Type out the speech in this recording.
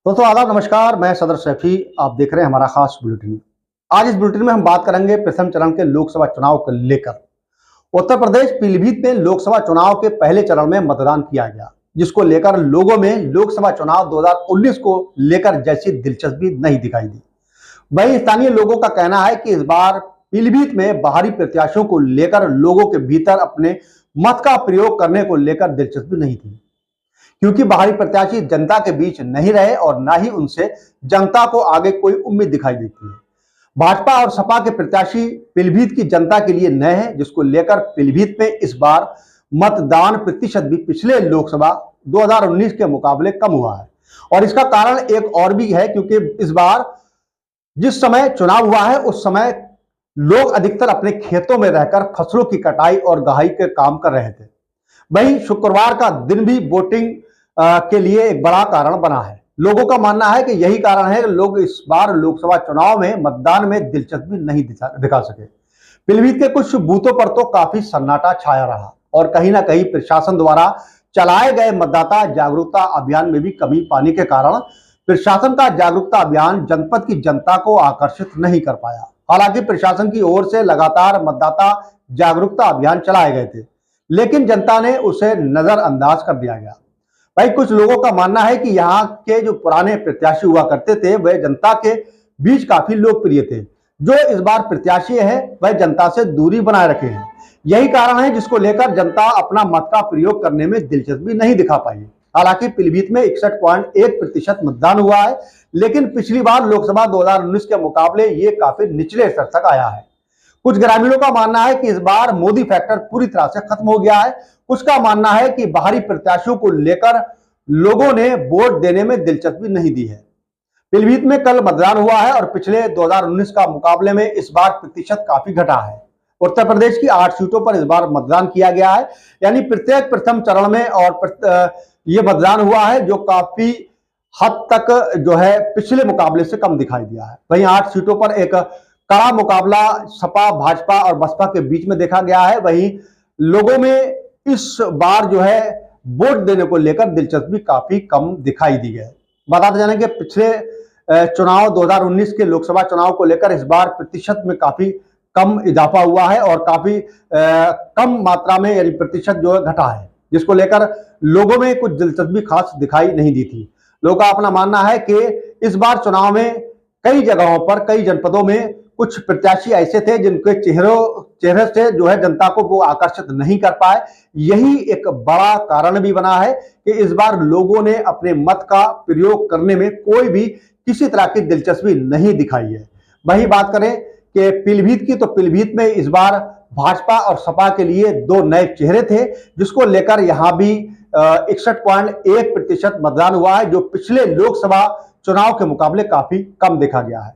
दोस्तों आदाब नमस्कार, मैं सदर सैफी। आप देख रहे हैं हमारा खास बुलेटिन। आज इस बुलेटिन में हम बात करेंगे प्रथम चरण के लोकसभा चुनाव को लेकर। उत्तर प्रदेश पीलीभीत में लोकसभा चुनाव के पहले चरण में मतदान किया गया, जिसको लेकर लोगों में लोकसभा चुनाव 2019 को लेकर जैसी दिलचस्पी नहीं दिखाई दी। वहीं स्थानीय लोगों का कहना है कि इस बार पीलीभीत में बाहरी प्रत्याशियों को लेकर लोगों के भीतर अपने मत का प्रयोग करने को लेकर दिलचस्पी नहीं थी, क्योंकि बाहरी प्रत्याशी जनता के बीच नहीं रहे और ना ही उनसे जनता को आगे कोई उम्मीद दिखाई देती है। भाजपा और सपा के प्रत्याशी पीलीभीत की जनता के लिए नए हैं, जिसको लेकर पीलीभीत में इस बार मतदान प्रतिशत भी पिछले लोकसभा 2019 के मुकाबले कम हुआ है। और इसका कारण एक और भी है, क्योंकि इस बार जिस समय चुनाव हुआ है उस समय लोग अधिकतर अपने खेतों में रहकर फसलों की कटाई और गहाई के काम कर रहे थे। वहीं शुक्रवार का दिन भी वोटिंग के लिए एक बड़ा कारण बना है। लोगों का मानना है कि यही कारण है कि लोग इस बार लोकसभा चुनाव में मतदान में दिलचस्पी नहीं दिखा सके। पीलीभीत के कुछ बूथों पर तो काफी सन्नाटा छाया रहा और कहीं ना कहीं प्रशासन द्वारा चलाए गए मतदाता जागरूकता अभियान में भी कमी पाने के कारण प्रशासन का जागरूकता अभियान जनपद की जनता को आकर्षित नहीं कर पाया। हालांकि प्रशासन की ओर से लगातार मतदाता जागरूकता अभियान चलाए गए थे, लेकिन जनता ने उसे नजरअंदाज कर दिया गया। भाई कुछ लोगों का मानना है कि यहाँ के जो पुराने प्रत्याशी हुआ करते थे वह जनता के बीच काफी लोकप्रिय थे। जो इस बार प्रत्याशी है वह जनता से दूरी बनाए रखे हैं। यही कारण है जिसको लेकर जनता अपना मत का प्रयोग करने में दिलचस्पी नहीं दिखा पाई। हालांकि पीलीभीत में 61.1% मतदान हुआ है, लेकिन पिछली बार लोकसभा 2019 के मुकाबले ये काफी निचले स्तर तक आया है। कुछ ग्रामीणों का मानना है कि इस बार मोदी फैक्टर पूरी तरह से खत्म हो गया है। कुछ का मानना है कि बाहरी प्रत्याशियों को लेकर लोगों ने वोट देने में दिलचस्पी नहीं दी है। पीलीभीत में कल मतदान हुआ है और पिछले 2019 का मुकाबले में इस बार प्रतिशत काफी घटा है। उत्तर प्रदेश की 8 सीटों पर इस बार मतदान किया गया है, यानी प्रत्येक प्रथम चरण में और ये मतदान हुआ है, जो काफी हद तक जो है पिछले मुकाबले से कम दिखाई दिया है। वहीं 8 सीटों पर एक कड़ा मुकाबला सपा, भाजपा और बसपा के बीच में देखा गया है। वहीं लोगों में इस बार जो है वोट देने को लेकर दिलचस्पी काफी कम दिखाई दी है। बताते जाने कि पिछले चुनाव 2019 के लोकसभा चुनाव को लेकर इस बार प्रतिशत में काफी कम इजाफा हुआ है और काफी कम मात्रा में यानी प्रतिशत जो है घटा है, जिसको लेकर लोगों में कुछ दिलचस्पी खास दिखाई नहीं दी थी। लोगों का अपना मानना है कि इस बार चुनाव में कई जगहों पर, कई जनपदों में कुछ प्रत्याशी ऐसे थे जिनके चेहरे से जो है जनता को वो आकर्षित नहीं कर पाए। यही एक बड़ा कारण भी बना है कि इस बार लोगों ने अपने मत का प्रयोग करने में कोई भी किसी तरह की दिलचस्पी नहीं दिखाई है। वही बात करें कि पीलीभीत की, तो पीलीभीत में इस बार भाजपा और सपा के लिए 2 नए चेहरे थे, जिसको लेकर यहां भी 61.1% मतदान हुआ है, जो पिछले लोकसभा चुनाव के मुकाबले काफी कम देखा गया है।